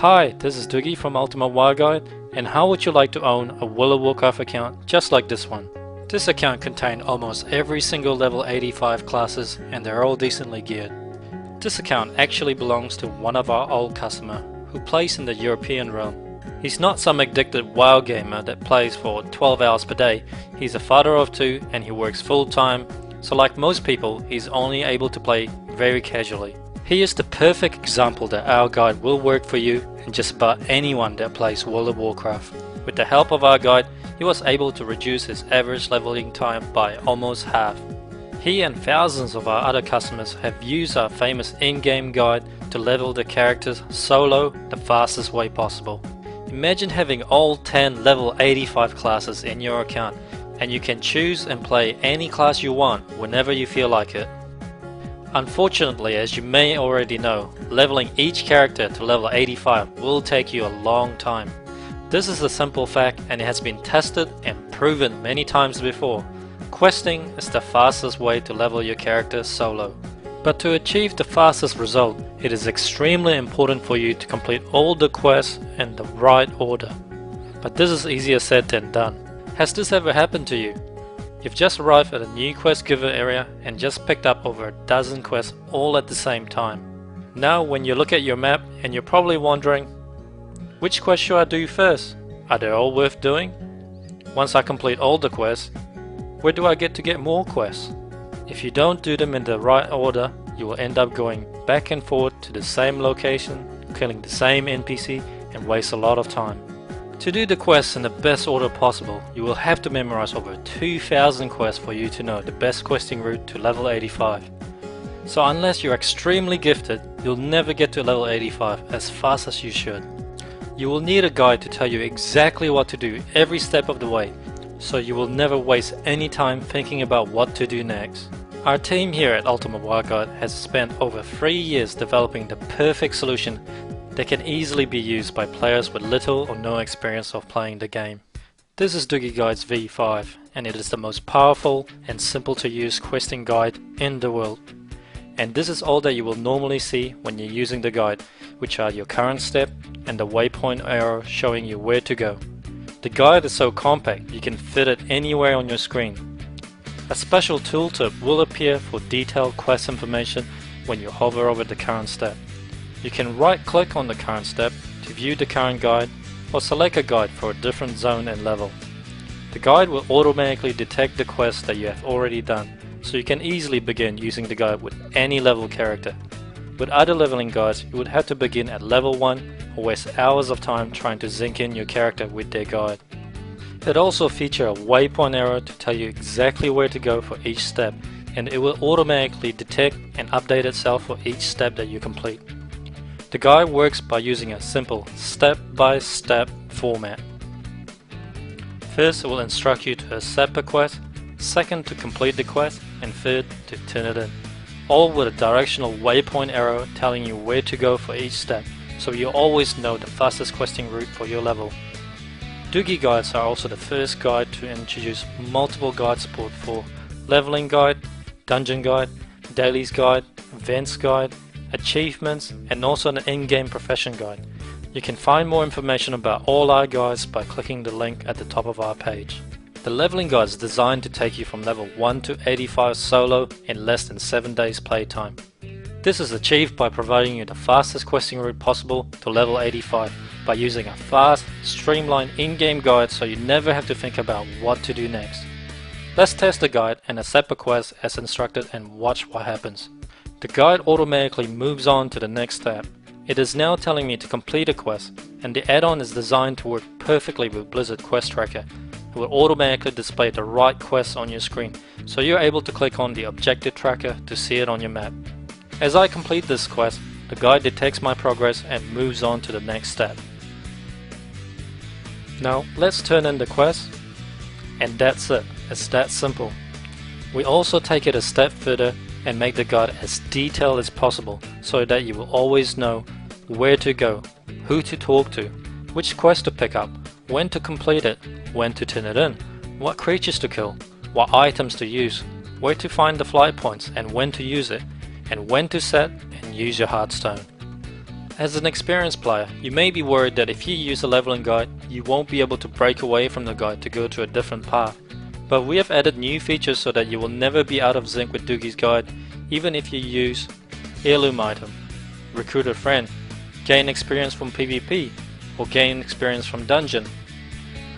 Hi, this is Dugi from Ultimate Wild Guide, and how would you like to own a World of Warcraft account just like this one? This account contains almost every single level 85 classes and they're all decently geared. This account actually belongs to one of our old customers who plays in the European realm. He's not some addicted WoW gamer that plays for 12 hours per day. He's a father of two and he works full time, so like most people, he's only able to play very casually. He is the perfect example that our guide will work for you and just about anyone that plays World of Warcraft. With the help of our guide, he was able to reduce his average leveling time by almost half. He and thousands of our other customers have used our famous in-game guide to level the characters solo the fastest way possible. Imagine having all 10 level 85 classes in your account and you can choose and play any class you want whenever you feel like it. Unfortunately, as you may already know, leveling each character to level 85 will take you a long time. This is a simple fact and it has been tested and proven many times before. Questing is the fastest way to level your character solo. But to achieve the fastest result, it is extremely important for you to complete all the quests in the right order. But this is easier said than done. Has this ever happened to you? You've just arrived at a new quest giver area and just picked up over a dozen quests all at the same time. Now when you look at your map and you're probably wondering, which quest should I do first? Are they all worth doing? Once I complete all the quests, where do I get more quests? If you don't do them in the right order, you will end up going back and forth to the same location, killing the same NPC and waste a lot of time. To do the quests in the best order possible, you will have to memorize over 2,000 quests for you to know the best questing route to level 85. So unless you're extremely gifted, you'll never get to level 85 as fast as you should. You will need a guide to tell you exactly what to do every step of the way, so you will never waste any time thinking about what to do next. Our team here at Ultimate Wild Guide has spent over 3 years developing the perfect solution that can easily be used by players with little or no experience of playing the game. This is Dugi Guide's V5 and it is the most powerful and simple to use questing guide in the world. And this is all that you will normally see when you're using the guide, which are your current step and the waypoint arrow showing you where to go. The guide is so compact you can fit it anywhere on your screen. A special tooltip will appear for detailed quest information when you hover over the current step. You can right click on the current step to view the current guide or select a guide for a different zone and level. The guide will automatically detect the quests that you have already done, so you can easily begin using the guide with any level character. With other leveling guides, you would have to begin at level 1 or waste hours of time trying to zinc in your character with their guide. It also features a waypoint arrow to tell you exactly where to go for each step, and it will automatically detect and update itself for each step that you complete. The guide works by using a simple step-by-step format. First, it will instruct you to accept a quest, second to complete the quest, and third to turn it in. All with a directional waypoint arrow telling you where to go for each step, so you always know the fastest questing route for your level. Dugi guides are also the first guide to introduce multiple guide support for leveling guide, dungeon guide, dailies guide, events guide, achievements, and also an in-game profession guide. You can find more information about all our guides by clicking the link at the top of our page. The leveling guide is designed to take you from level 1 to 85 solo in less than 7 days playtime. This is achieved by providing you the fastest questing route possible to level 85 by using a fast, streamlined in-game guide so you never have to think about what to do next. Let's test the guide and accept a quest as instructed and watch what happens. The guide automatically moves on to the next step. It is now telling me to complete a quest, and the add-on is designed to work perfectly with Blizzard Quest Tracker. It will automatically display the right quests on your screen, so you're able to click on the objective tracker to see it on your map. As I complete this quest, the guide detects my progress and moves on to the next step. Now let's turn in the quest, and that's it. It's that simple. We also take it a step further and make the guide as detailed as possible so that you will always know where to go, who to talk to, which quest to pick up, when to complete it, when to turn it in, what creatures to kill, what items to use, where to find the flight points and when to use it, and when to set and use your Hearthstone. As an experienced player, you may be worried that if you use a leveling guide, you won't be able to break away from the guide to go to a different path. But we have added new features so that you will never be out of sync with Dugi's guide, even if you use heirloom item, recruit a friend, gain experience from PvP, or gain experience from dungeon.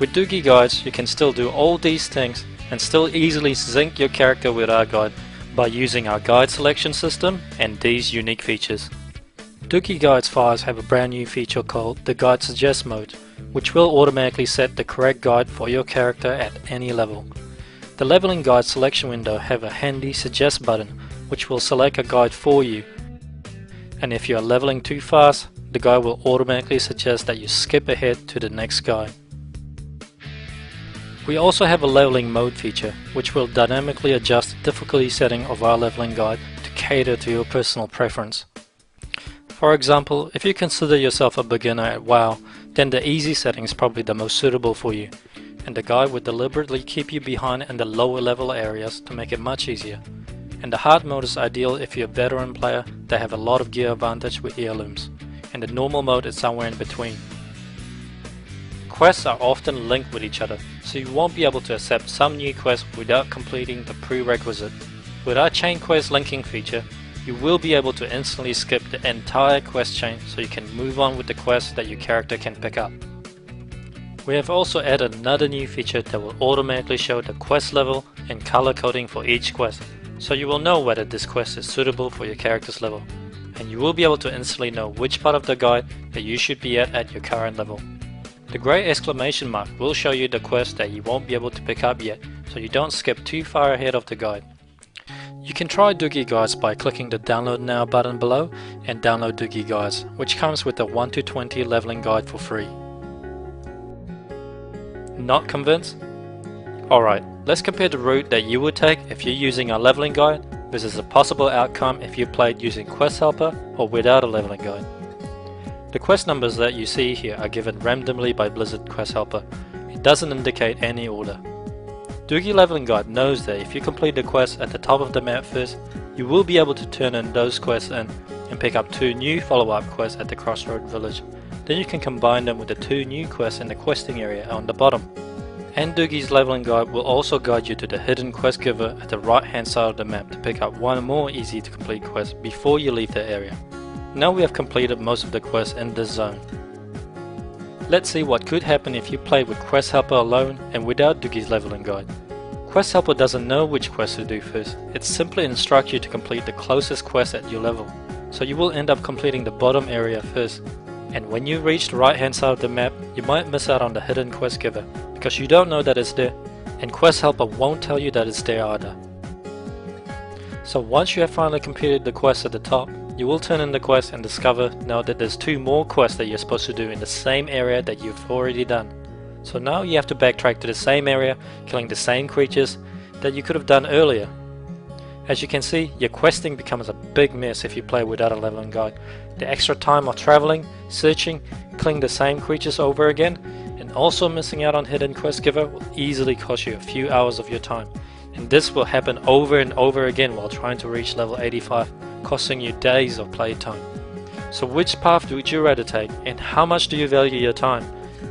With Dugi guides, you can still do all these things and still easily sync your character with our guide by using our guide selection system and these unique features. Dugi Guides files have a brand new feature called the Guide Suggest mode, which will automatically set the correct guide for your character at any level. The leveling guide selection window have a handy suggest button which will select a guide for you, and if you are leveling too fast, the guide will automatically suggest that you skip ahead to the next guide. We also have a leveling mode feature which will dynamically adjust the difficulty setting of our leveling guide to cater to your personal preference. For example, if you consider yourself a beginner at WoW, then the easy setting is probably the most suitable for you, and the guide would deliberately keep you behind in the lower level areas to make it much easier. And the hard mode is ideal if you're a veteran player that have a lot of gear advantage with heirlooms, and the normal mode is somewhere in between. Quests are often linked with each other, so you won't be able to accept some new quests without completing the prerequisite. With our chain quest linking feature, you will be able to instantly skip the entire quest chain so you can move on with the quests that your character can pick up. We have also added another new feature that will automatically show the quest level and color coding for each quest, so you will know whether this quest is suitable for your character's level, and you will be able to instantly know which part of the guide that you should be at your current level. The grey exclamation mark will show you the quest that you won't be able to pick up yet, so you don't skip too far ahead of the guide. You can try Dugi Guides by clicking the Download Now button below and download Dugi Guides, which comes with a 1 to 20 leveling guide for free. Not convinced? Alright, let's compare the route that you would take if you're using our leveling guide versus a possible outcome if you played using Quest Helper or without a leveling guide. The quest numbers that you see here are given randomly by Blizzard Quest Helper. It doesn't indicate any order. Dugi Leveling Guide knows that if you complete the quest at the top of the map first, you will be able to turn in those quests and pick up 2 new follow-up quests at the Crossroad Village. Then you can combine them with the 2 new quests in the questing area on the bottom. And Dugi's Leveling Guide will also guide you to the hidden quest giver at the right hand side of the map to pick up one more easy to complete quest before you leave the area. Now we have completed most of the quests in this zone. Let's see what could happen if you play with Quest Helper alone and without Dugi's Leveling Guide. Quest Helper doesn't know which quest to do first, it simply instructs you to complete the closest quest at your level, so you will end up completing the bottom area first. And when you reach the right hand side of the map, you might miss out on the hidden quest giver, because you don't know that it's there, and Quest Helper won't tell you that it's there either. So once you have finally completed the quest at the top, you will turn in the quest and discover now that there's 2 more quests that you're supposed to do in the same area that you've already done. So now you have to backtrack to the same area, killing the same creatures that you could have done earlier. As you can see, your questing becomes a big mess if you play without a leveling guide. The extra time of traveling, searching, killing the same creatures over again, and also missing out on hidden quest giver will easily cost you a few hours of your time. And this will happen over and over again while trying to reach level 85, costing you days of playtime. So which path would you rather take, and how much do you value your time?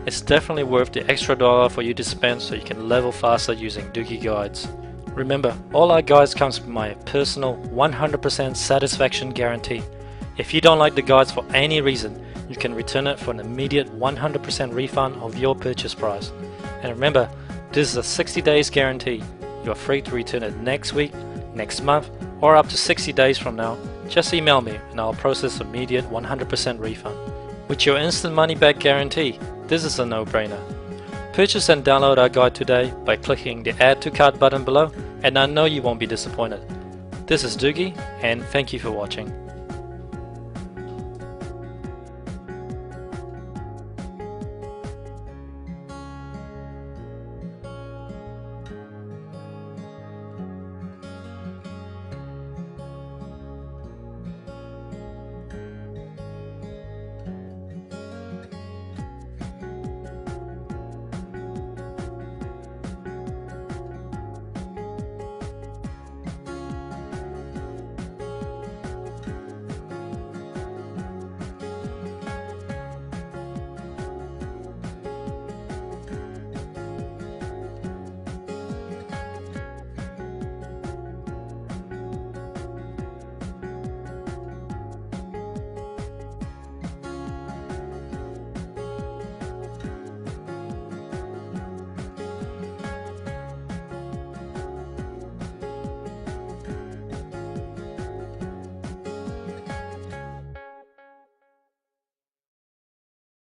It's definitely worth the extra dollar for you to spend so you can level faster using Dugi Guides. Remember, all our guides comes with my personal 100% satisfaction guarantee. If you don't like the guides for any reason, you can return it for an immediate 100% refund of your purchase price. And remember, this is a 60 days guarantee. You are free to return it next week, next month, or up to 60 days from now. Just email me and I'll process immediate 100% refund. With your instant money back guarantee, this is a no-brainer. Purchase and download our guide today by clicking the Add to Cart button below, and I know you won't be disappointed. This is Dugi, and thank you for watching.